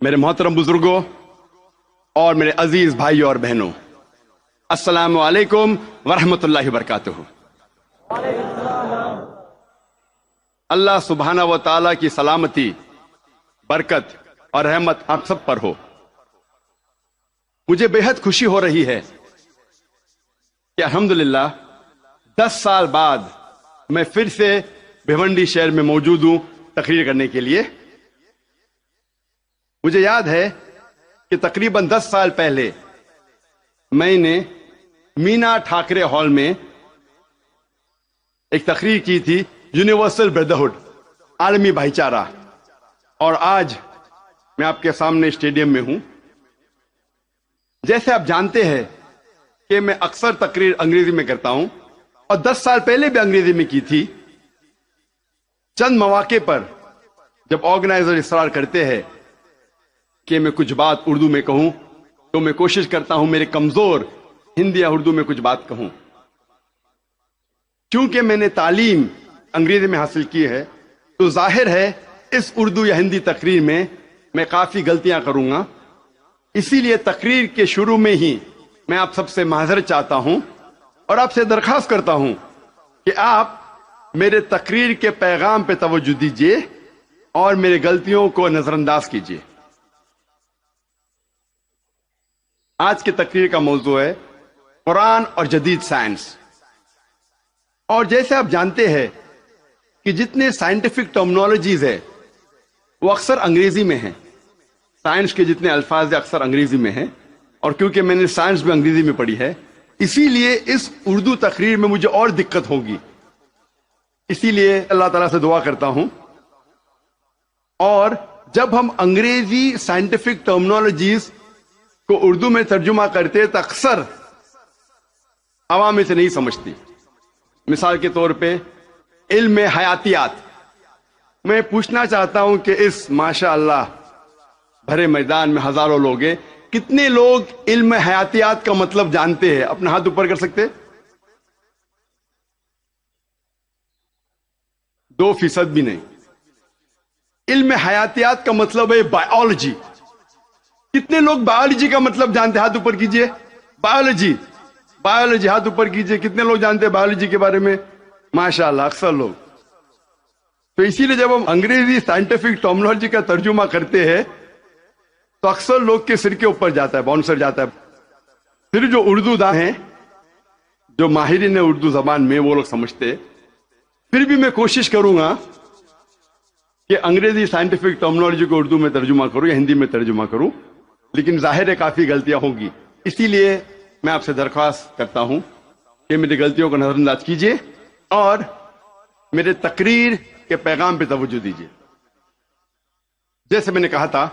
میرے محترم بزرگوں اور میرے عزیز بھائیوں اور بہنوں، السلام علیکم ورحمۃ اللہ وبرکاتہ۔ اللہ سبحانہ و تعالیٰ کی سلامتی، برکت اور رحمت آپ سب پر ہو۔ مجھے بے حد خوشی ہو رہی ہے کہ الحمدللہ 10 سال بعد میں پھر سے بھیونڈی شہر میں موجود ہوں تقریر کرنے کے لیے۔ مجھے یاد ہے کہ تقریباً 10 سال پہلے میں نے مینا ٹھاکرے ہال میں ایک تقریر کی تھی، یونیورسل بردرہڈ، عالمی بھائی چارہ، اور آج میں آپ کے سامنے اسٹیڈیم میں ہوں۔ جیسے آپ جانتے ہیں کہ میں اکثر تقریر انگریزی میں کرتا ہوں اور 10 سال پہلے بھی انگریزی میں کی تھی۔ چند مواقع پر جب آرگنائزر اصرار کرتے ہیں کہ میں کچھ بات اردو میں کہوں تو میں کوشش کرتا ہوں میرے کمزور ہندی یا اردو میں کچھ بات کہوں۔ کیونکہ میں نے تعلیم انگریزی میں حاصل کی ہے تو ظاہر ہے اس اردو یا ہندی تقریر میں کافی غلطیاں کروں گا۔ اسی لیے تقریر کے شروع میں ہی میں آپ سب سے معذرت چاہتا ہوں اور آپ سے درخواست کرتا ہوں کہ آپ میرے تقریر کے پیغام پہ توجہ دیجیے اور میری غلطیوں کو نظر انداز کیجیے۔ آج کی تقریر کا موضوع ہے قرآن اور جدید سائنس۔ اور جیسے آپ جانتے ہیں کہ جتنے سائنٹیفک ٹرمنالوجیز ہے وہ اکثر انگریزی میں ہیں، سائنس کے جتنے الفاظ اکثر انگریزی میں ہیں، اور کیونکہ میں نے سائنس بھی انگریزی میں پڑھی ہے اسی لیے اس اردو تقریر میں مجھے اور دقت ہوگی۔ اسی لیے اللہ تعالیٰ سے دعا کرتا ہوں، اور جب ہم انگریزی سائنٹیفک ٹرمنالوجیز کو اردو میں ترجمہ کرتے تو اکثر عوام اسے نہیں سمجھتی۔ مثال کے طور پہ علم حیاتیات، میں پوچھنا چاہتا ہوں کہ اس ماشاء اللہ بھرے میدان میں ہزاروں لوگ ہیں، کتنے لوگ علم حیاتیات کا مطلب جانتے ہیں؟ اپنا ہاتھ اوپر کر سکتے؟ 2% بھی نہیں۔ علم حیاتیات کا مطلب ہے بائیولوجی۔ کتنے لوگ بائیولوجی کا مطلب جانتے ہیں؟ ہاتھ اوپر کیجئے۔ بائیولوجی ہاتھ اوپر کیجئے۔ کتنے لوگ جانتے ہیں بائیولوجی کے بارے میں؟ ماشاءاللہ اکثر لوگ۔ تو اسی لیے جب ہم انگریزی سائنٹیفک ٹرمنالوجی کا ترجمہ کرتے ہیں تو اکثر لوگ کے سر کے اوپر جاتا ہے، باؤنسر جاتا ہے۔ پھر جو اردو داں ہیں، جو ماہرین اردو زبان میں، وہ لوگ سمجھتے۔ پھر بھی میں کوشش کروں گا کہ انگریزی سائنٹیفک ٹرمنالوجی کو اردو میں ترجمہ کروں یا ہندی میں ترجمہ کروں، لیکن ظاہر ہے کافی غلطیاں ہوں گی۔ اسی لیے میں آپ سے درخواست کرتا ہوں کہ میری غلطیوں کو نظر انداز کیجیے اور میرے تقریر کے پیغام پہ توجہ دیجیے۔ جیسے میں نے کہا تھا،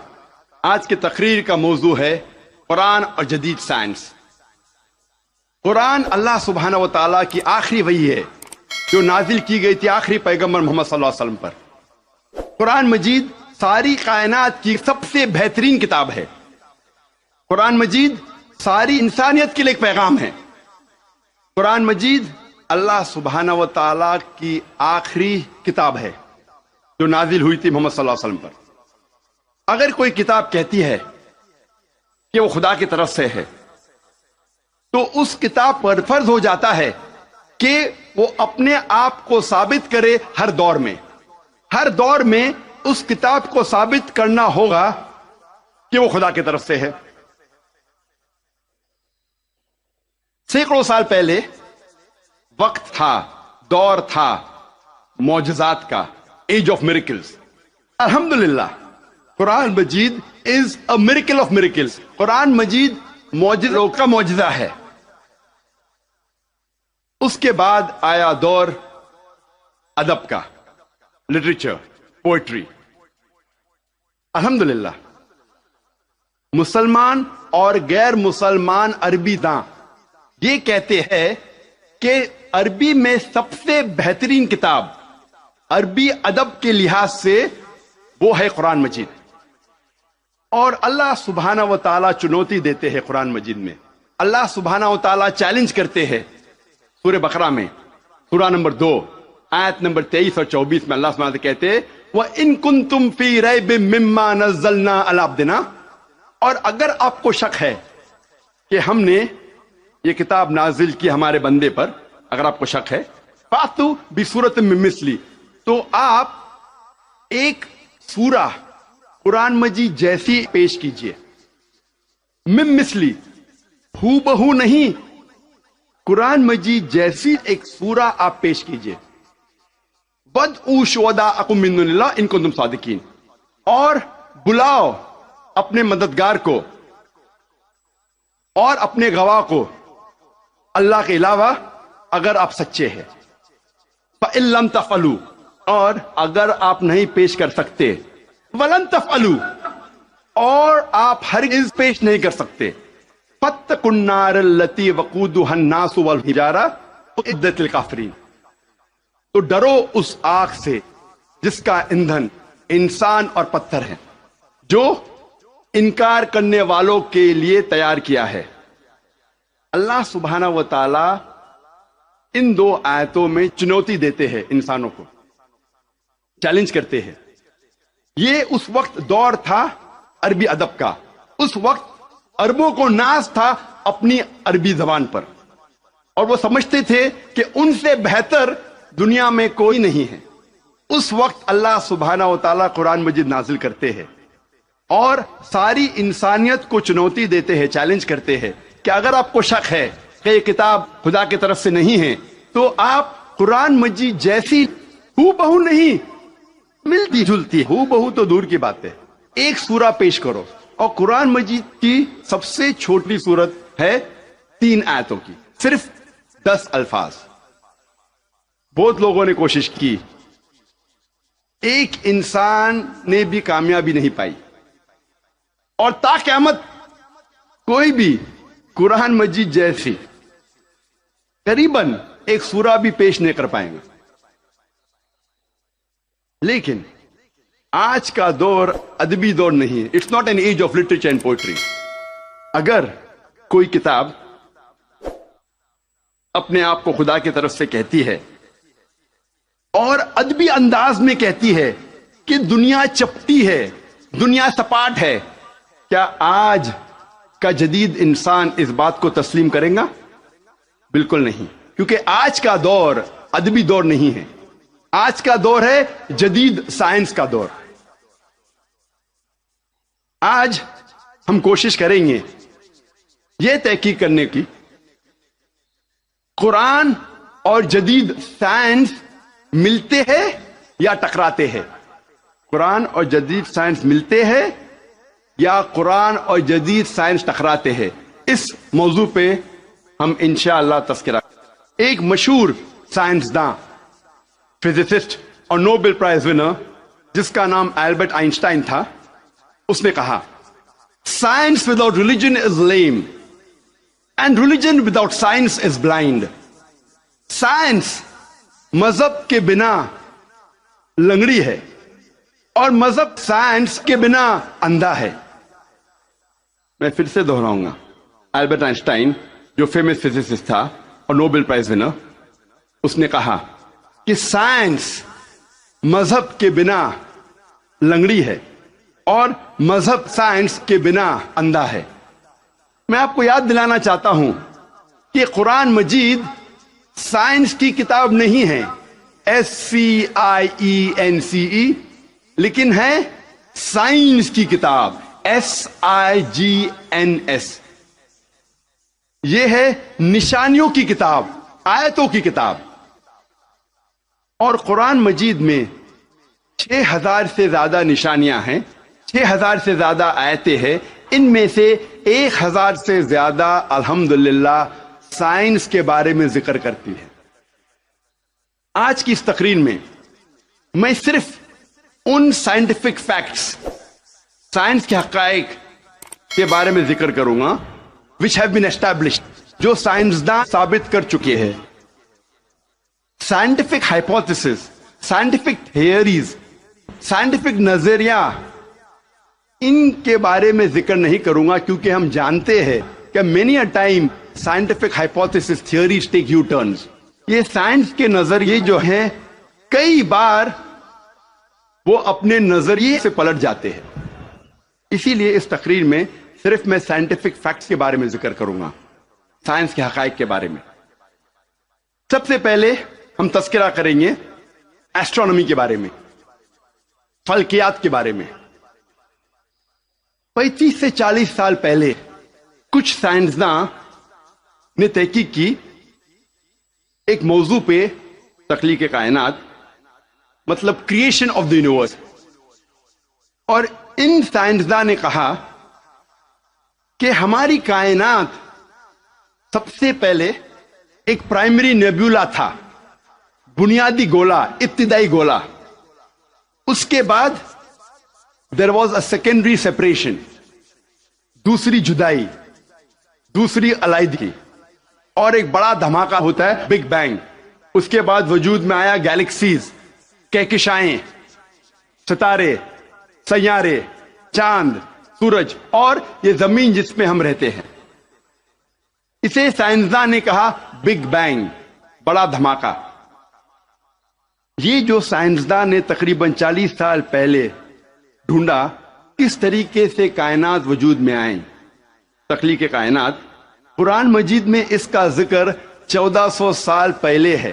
آج کی تقریر کا موضوع ہے قرآن اور جدید سائنس۔ قرآن اللہ سبحانہ و تعالیٰ کی آخری وحی ہے جو نازل کی گئی تھی آخری پیغمبر محمد صلی اللہ علیہ وسلم پر۔ قرآن مجید ساری کائنات کی سب سے بہترین کتاب ہے۔ قرآن مجید ساری انسانیت کے لیے ایک پیغام ہے۔ قرآن مجید اللہ سبحانہ و تعالیٰ کی آخری کتاب ہے جو نازل ہوئی تھی محمد صلی اللہ علیہ وسلم پر۔ اگر کوئی کتاب کہتی ہے کہ وہ خدا کی طرف سے ہے تو اس کتاب پر فرض ہو جاتا ہے کہ وہ اپنے آپ کو ثابت کرے ہر دور میں اس کتاب کو ثابت کرنا ہوگا کہ وہ خدا کی طرف سے ہے۔ سینکڑوں سال پہلے وقت تھا، دور تھا معجزات کا، ایج آف میریکلز۔ الحمدللہ قرآن مجید is a miracle of miracles. قرآن مجید معجزوں کا معجزہ ہے۔ اس کے بعد آیا دور ادب کا، لٹریچر، پوئٹری۔ الحمدللہ مسلمان اور غیر مسلمان عربی داں یہ کہتے ہیں کہ عربی میں سب سے بہترین کتاب عربی ادب کے لحاظ سے وہ ہے قرآن مجید۔ اور اللہ سبحانہ و تعالیٰ چنوتی دیتے ہیں قرآن مجید میں۔ اللہ سبحانہ و تعالیٰ چیلنج کرتے ہیں سورہ بقرہ میں، سورہ نمبر 2 آیت نمبر 23 اور 24 میں اللہ سبحانہ و تعالیٰ کہتے ہیں وَإِن كُنتُم فِي رَيْبٍ مِّمَّا نَزَّلْنَا عَلَىٰ عَبْدِنَا، اور اگر آپ کو شک ہے کہ ہم نے یہ کتاب نازل کی ہمارے بندے پر، اگر آپ کو شک ہے، فَأْتُوا بِسُورَةٍ مِّن مِّثْلِهِ، تو آپ ایک سورہ قرآن مجید جیسی پیش کیجئے. مِن مِّثْلِهِ، ہو بہو نہیں، قرآن مجید جیسی ایک سورہ آپ پیش کیجئے. وَادْعُوا شُهَدَاءَكُم مِّن دُونِ اللَّهِ إِن كُنتُم صَادِقِينَ، اور بلاؤ اپنے مددگار کو اور اپنے گواہ کو اللہ کے علاوہ اگر آپ سچے ہیں. فَإِن لَّمْ تَفْعَلُوا، اور اگر آپ نہیں پیش کر سکتے، وَلَن تَفْعَلُوا، اور آپ ہرگز پیش نہیں کر سکتے، فَاتَّقُوا النَّارَ الَّتِي وَقُودُهَا النَّاسُ وَالْحِجَارَةُ أُعِدَّتْ لِلْكَافِرِينَ، تو ڈرو اس آگ سے جس کا ایندھن انسان اور پتھر ہے، جو انکار کرنے والوں کے لیے تیار کیا ہے. اللہ سبحانہ و تعالی ان دو آیتوں میں چنوتی دیتے ہیں، انسانوں کو چیلنج کرتے ہیں. یہ اس وقت دور تھا عربی ادب کا، اس وقت عربوں کو ناز تھا اپنی عربی زبان پر، اور وہ سمجھتے تھے کہ ان سے بہتر دنیا میں کوئی نہیں ہے. اس وقت اللہ سبحانہ و تعالیٰ قرآن مجید نازل کرتے ہیں اور ساری انسانیت کو چنوتی دیتے ہیں، چیلنج کرتے ہیں کہ اگر آپ کو شک ہے کہ یہ کتاب خدا کی طرف سے نہیں ہے تو آپ قرآن مجید جیسی ہو بہو نہیں، ملتی جلتی، ہو بہو تو دور کی بات ہے، ایک سورہ پیش کرو. اور قرآن مجید کی سب سے چھوٹی سورت ہے 3 آیتوں کی، صرف 10 الفاظ. بہت لوگوں نے کوشش کی، ایک انسان نے بھی کامیابی نہیں پائی، اور تا قیامت کوئی بھی قرآن مجید جیسی قریباً ایک سورہ بھی پیش نہیں کر پائیں گے. لیکن آج کا دور ادبی دور نہیں ہے، it's not an age of literature and poetry. اگر کوئی کتاب اپنے آپ کو خدا کی طرف سے کہتی ہے اور ادبی انداز میں کہتی ہے کہ دنیا چپٹی ہے، دنیا سپاٹ ہے، کیا آج کا جدید انسان اس بات کو تسلیم کرے گا؟ بالکل نہیں، کیونکہ آج کا دور ادبی دور نہیں ہے، آج کا دور ہے جدید سائنس کا دور. آج ہم کوشش کریں گے یہ تحقیق کرنے کی قرآن اور جدید سائنس ملتے ہیں یا ٹکراتے ہیں، قرآن اور جدید سائنس ملتے ہیں یا قرآن اور جدید سائنس ٹکراتے ہیں. اس موضوع پہ ہم انشاءاللہ تذکرہ. ایک مشہور سائنسداں، فزسسٹ اور نوبل پرائز ونر جس کا نام البرٹ آئنسٹائن تھا، اس نے کہا science without religion is lame and religion without science is blind. Science مذہب کے بنا لنگڑی ہے اور مذہب سائنس کے بنا اندھا ہے. میں پھر سے دہراؤں گا، البرٹ آئنسٹائن جو فیمس فزسسٹ تھا اور نوبل پرائز ونر، اس نے کہا کہ سائنس مذہب کے بنا لنگڑی ہے اور مذہب سائنس کے بنا اندھا ہے. میں آپ کو یاد دلانا چاہتا ہوں کہ قرآن مجید سائنس کی کتاب نہیں ہے، SCIENCE، لیکن ہے سائنس کی کتاب، SIGNS. یہ ہے نشانیوں کی کتاب، آیتوں کی کتاب. اور قرآن مجید میں 6000 سے زیادہ نشانیاں ہیں، 6000 سے زیادہ آیتیں ہیں. ان میں سے 1000 سے زیادہ الحمدللہ سائنس کے بارے میں ذکر کرتی ہے. آج کی اس تقریر میں میں صرف ان سائنٹیفک فیکٹس، سائنس کے حقائق کے بارے میں ذکر کروں گا which have been established، جو سائنسداں ثابت کر چکے ہیں. Scientific hypothesis, scientific theories, scientific نظریہ، ان کے بارے میں ذکر نہیں کروں گا کیونکہ ہم جانتے ہیں کہ many a time scientific hypothesis theories take U-turns. یہ سائنس کے نظریے جو ہیں کئی بار وہ اپنے نظریے سے پلٹ جاتے ہیں. اسی لیے اس تقریر میں صرف میں سائنٹیفک فیکٹس کے بارے میں ذکر کروں گا، سائنس کے حقائق کے بارے میں. سب سے پہلے ہم تذکرہ کریں گے ایسٹرونومی کے بارے میں، فلکیات کے بارے میں. 35 سے 40 سال پہلے کچھ سائنسداں نے تحقیق کی ایک موضوع پہ، تخلیق کائنات، مطلب کریشن آف دی یونیورس. اور ان سائنسداں نے کہا کہ ہماری کائنات سب سے پہلے ایک پرائمری نیبولا تھا، بنیادی گولا، ابتدائی گولا. اس کے بعد there was a secondary separation, دوسری جدائی، دوسری علیحدگی، اور ایک بڑا دھماکہ ہوتا ہے بگ بینگ. اس کے بعد وجود میں آیا گیلیکسیز، کہکشائیں، ستارے، سیارے، چاند، سورج، اور یہ زمین جس میں ہم رہتے ہیں. اسے سائنسداں نے کہا بگ بینگ، بڑا دھماکہ. یہ جو سائنسداں نے تقریباً 40 سال پہلے ڈھونڈا کس طریقے سے کائنات وجود میں آئیں، تخلیق کائنات، قرآن مجید میں اس کا ذکر 1400 سال پہلے ہے.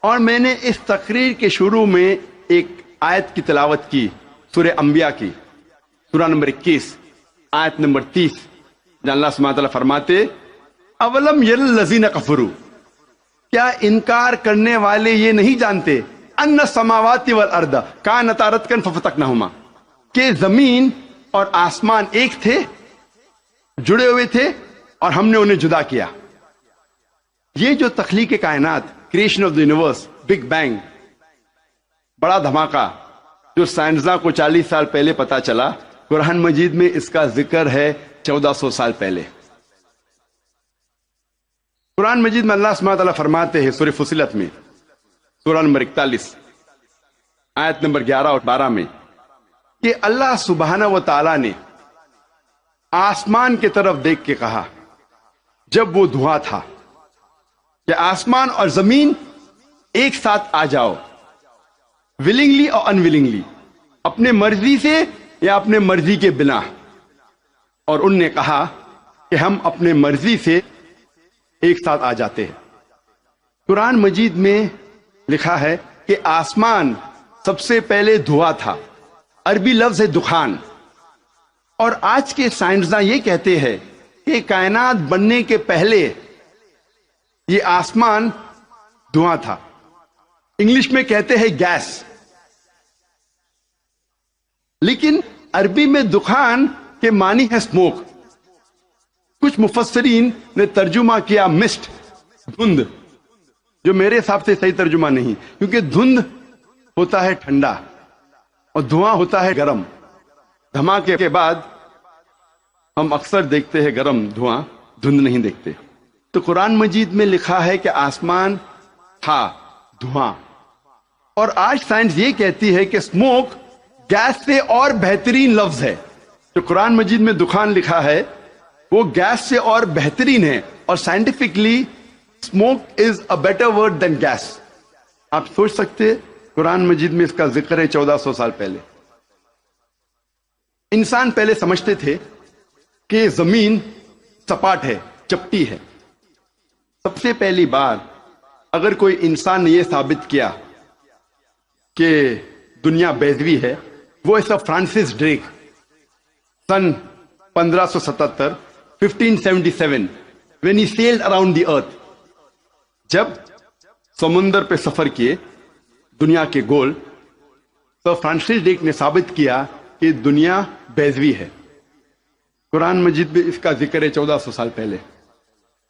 اور میں نے اس تقریر کے شروع میں ایک آیت کی تلاوت کی، سورہ انبیاء کی، سورہ نمبر 21 آیت نمبر 30، جہاں اللہ سبحانہ تعالیٰ فرماتے اولم یری الذین کفروا، کیا انکار کرنے والے یہ نہیں جانتے ان السماوات والارض کانتا رتقا ففتقناہما، کہ زمین اور آسمان ایک تھے، جڑے ہوئے تھے، اور ہم نے انہیں جدا کیا. یہ جو تخلیق کائنات، creation of the universe, big bang, بڑا دھماکہ، جو سائنسداں کو 40 سال پہلے پتا چلا، قرآن مجید میں اس کا ذکر ہے 1400 سال پہلے. قرآن مجید میں اللہ سبحانہ تعالیٰ فرماتے ہیں سورہ فصلت میں، سورہ نمبر 41 آیت نمبر 11 اور 12 میں، کہ اللہ سبحانہ و تعالیٰ نے آسمان کی طرف دیکھ کے کہا جب وہ دھواں تھا کہ آسمان اور زمین ایک ساتھ آ جاؤ، ولنگلی اور انولنگلی، اپنے مرضی سے یا اپنے مرضی کے بنا. اور ان نے کہا کہ ہم اپنے مرضی سے ایک ساتھ آ جاتے ہیں. قرآن مجید میں لکھا ہے کہ آسمان سب سے پہلے دھواں تھا، عربی لفظ ہے دخان. اور آج کے سائنسداں یہ کہتے ہیں کہ کائنات بننے کے پہلے یہ آسمان دھواں تھا. انگلش میں کہتے ہیں گیس، لیکن عربی میں دخان کے معنی ہے اسموک. کچھ مفسرین نے ترجمہ کیا مسٹ، دھند، جو میرے حساب سے صحیح ترجمہ نہیں، کیونکہ دھند ہوتا ہے ٹھنڈا اور دھواں ہوتا ہے گرم. دھماکے کے بعد ہم اکثر دیکھتے ہیں گرم دھواں، دھند نہیں دیکھتے. تو قرآن مجید میں لکھا ہے کہ آسمان تھا دھواں. اور آج سائنس یہ کہتی ہے کہ اسموک گیس سے اور بہترین لفظ ہے. جو قرآن مجید میں دخان لکھا ہے وہ گیس سے اور بہترین ہے، اور scientifically smoke is a better word than gas. آپ سوچ سکتے قرآن مجید میں اس کا ذکر ہے 1400 سال پہلے. انسان پہلے سمجھتے تھے کہ زمین سپاٹ ہے، چپٹی ہے. سب سے پہلی بار اگر کوئی انسان نے یہ ثابت کیا کہ دنیا بیضوی ہے، وہ ایسا Francis Drake sun 1577 1577 when he sailed around the earth، جب سمندر پہ سفر کیے دنیا کے گول، تو فرانسس ڈریک نے ثابت کیا کہ دنیا بیضوی ہے. قرآن مجید میں اس کا ذکر ہے 1400 سال پہلے.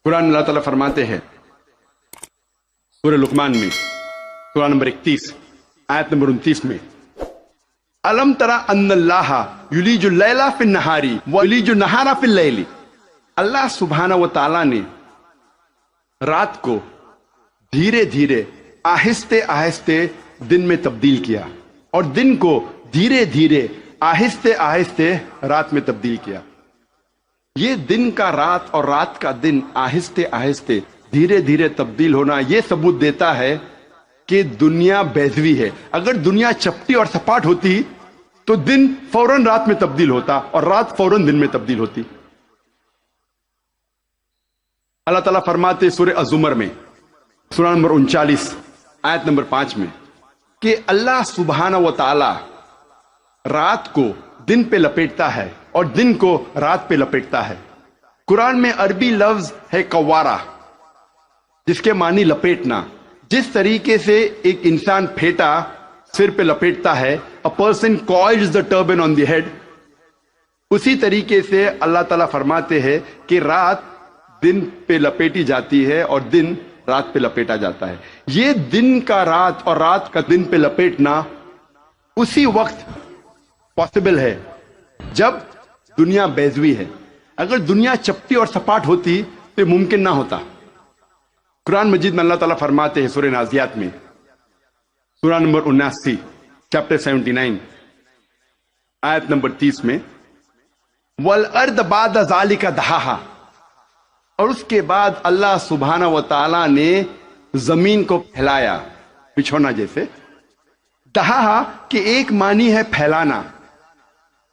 قرآن اللہ تعالیٰ فرماتے ہیں سورہ لقمان میں، سورہ نمبر 31 آیت نمبر 29 میں، الم ترى ان اللہ یلیج اللیل فی النہار ویلیج النہار فی اللیل. اللہ سبحانہ و تعالیٰ نے رات کو دھیرے دھیرے، آہستے آہستے دن میں تبدیل کیا، اور دن کو دھیرے دھیرے، آہستے آہستے رات میں تبدیل کیا. یہ دن کا رات اور رات کا دن آہستے آہستے، دھیرے دھیرے تبدیل ہونا، یہ ثبوت دیتا ہے کہ دنیا بیضوی ہے. اگر دنیا چپٹی اور سپاٹ ہوتی تو دن فوراً رات میں تبدیل ہوتا اور رات فوراً دن میں تبدیل ہوتی. اللہ تعالیٰ فرماتے سورہ الزمر میں سورہ نمبر 39 آیت نمبر 5 میں کہ اللہ سبحانہ و تعالی رات کو دن پہ لپیٹتا ہے اور دن کو رات پہ لپیٹتا ہے. قرآن میں عربی لفظ ہے کوارا جس کے معنی لپیٹنا. جس طریقے سے ایک انسان پھیٹا سر پہ لپیٹتا ہے, a person coils the turban on the head, اسی طریقے سے اللہ تعالیٰ فرماتے ہیں کہ رات دن پہ لپیٹی جاتی ہے اور دن رات پہ لپیٹا جاتا ہے. یہ دن کا رات اور رات کا دن پہ لپیٹنا اسی وقت پاسبل ہے جب دنیا بیضوی ہے. اگر دنیا چپٹی اور سپاٹ ہوتی تو یہ ممکن نہ ہوتا. قرآن مجید میں اللہ تعالیٰ فرماتے ہیں سورہ نازیات میں سورہ نمبر 79 چیپٹر 79 آیت نمبر 30 میں وَالْأَرْضَ بَعْدَ ذَلِكَ دَحَاهَا, اور اس کے بعد اللہ سبحانہ و تعالیٰ نے زمین کو پھیلایا بچھونا جیسے. دہا کہ ایک معنی ہے پھیلانا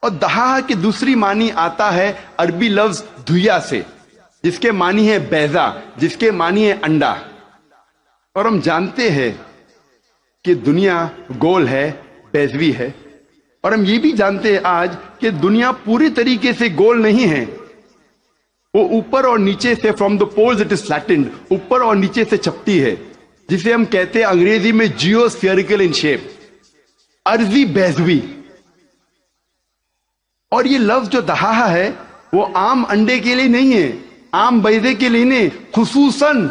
اور دہا کی دوسری معنی آتا ہے عربی لفظ دھویا سے جس کے معنی ہے بیضا, جس کے معنی ہے انڈا. اور ہم جانتے ہیں کہ دنیا گول ہے, بیضوی ہے, اور ہم یہ بھی جانتے ہیں آج کہ دنیا پوری طریقے سے گول نہیں ہے. وہ اوپر اور نیچے سے from the poles it is flattened, اوپر اور نیچے سے چپٹی ہے, جسے ہم کہتے ہیں انگریزی میں جیو اسفیئریکل ان شیپ, ارضی بیضوی. اور یہ لفظ جو دہا ہے وہ عام انڈے کے لیے نہیں ہے, عام بیضے کے لیے نہیں, خصوصاً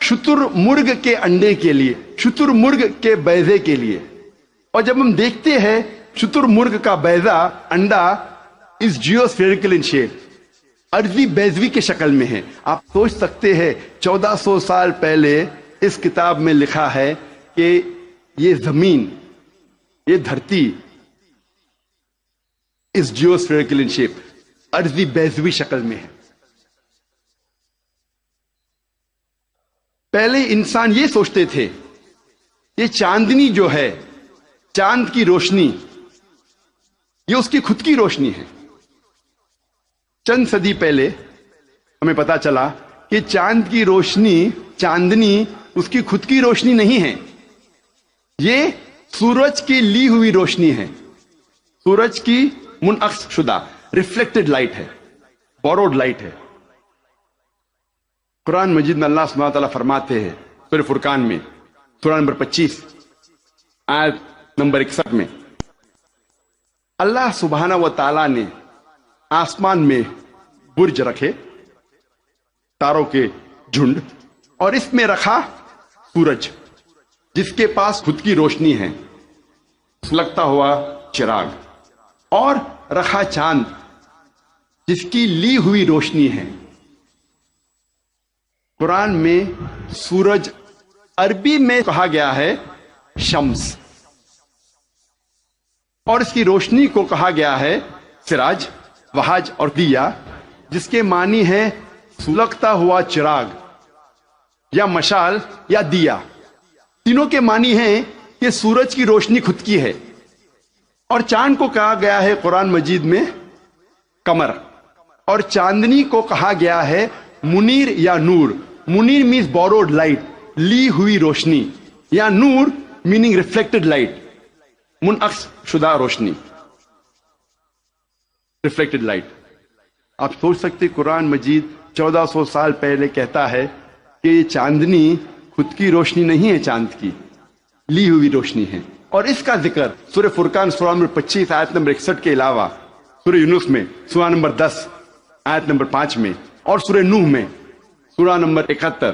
شتر مرغ کے انڈے کے لیے, شتر مرغ کے بیضے کے لیے. اور جب ہم دیکھتے ہیں شتر مرغ کا بیضا انڈا اس جیو اسفیئریکل ان شیپ, ارضی بیضوی کے شکل میں ہے. آپ سوچ سکتے ہیں 1400 سال پہلے اس کتاب میں لکھا ہے کہ یہ زمین, یہ دھرتی اس جیو اسفیئریکل ان شیپ, ارضی بیضوی شکل میں ہے. پہلے انسان یہ سوچتے تھے یہ چاندنی جو ہے, چاند کی روشنی, یہ اس کی خود کی روشنی ہے. چند صدی پہلے ہمیں پتا چلا کہ چاند کی روشنی, چاندنی اس کی خود کی روشنی نہیں ہے, یہ سورج کی لی ہوئی روشنی ہے, سورج کی منعکس شدہ ریفلیکٹڈ لائٹ ہے, بوروڈ لائٹ ہے. قرآن مجید میں اللہ سبحانہ تعالیٰ فرماتے ہیں سورہ فرقان میں سورہ نمبر 25 آیت نمبر 61 میں اللہ سبحانہ و تعالیٰ نے آسمان میں برج رکھے, تاروں کے جھنڈ, اور اس میں رکھا سورج جس کے پاس خود کی روشنی ہے, سلگتا ہوا چراغ, اور رکھا چاند جس کی لی ہوئی روشنی ہے. قرآن میں سورج عربی میں کہا گیا ہے شمس, اور اس کی روشنی کو کہا گیا ہے سراج, وہاج اور دیا, جس کے معنی ہے سلگتا ہوا چراغ یا مشال یا دیا. تینوں کے معنی ہیں کہ سورج کی روشنی خود کی ہے. اور چاند کو کہا گیا ہے قرآن مجید میں قمر, اور چاندنی کو کہا گیا ہے منیر یا نور. منیر مینز بوروڈ لائٹ, لی ہوئی روشنی, یا نور میننگ ریفلیکٹڈ لائٹ, منعکس شدہ روشنی, ریفلیکٹڈ لائٹ. آپ سوچ سکتے قرآن مجید 1400 سال پہلے کہتا ہے کہ یہ چاندنی خود کی روشنی نہیں ہے, چاند کی لی ہوئی روشنی ہے. اور اس کا ذکر سورہ فرقان سورہ نمبر 25 آیت نمبر 61 کے علاوہ سورہ یونس میں سورہ نمبر 10 آیت نمبر 5 میں, اور سورہ نوح میں سورہ نمبر 71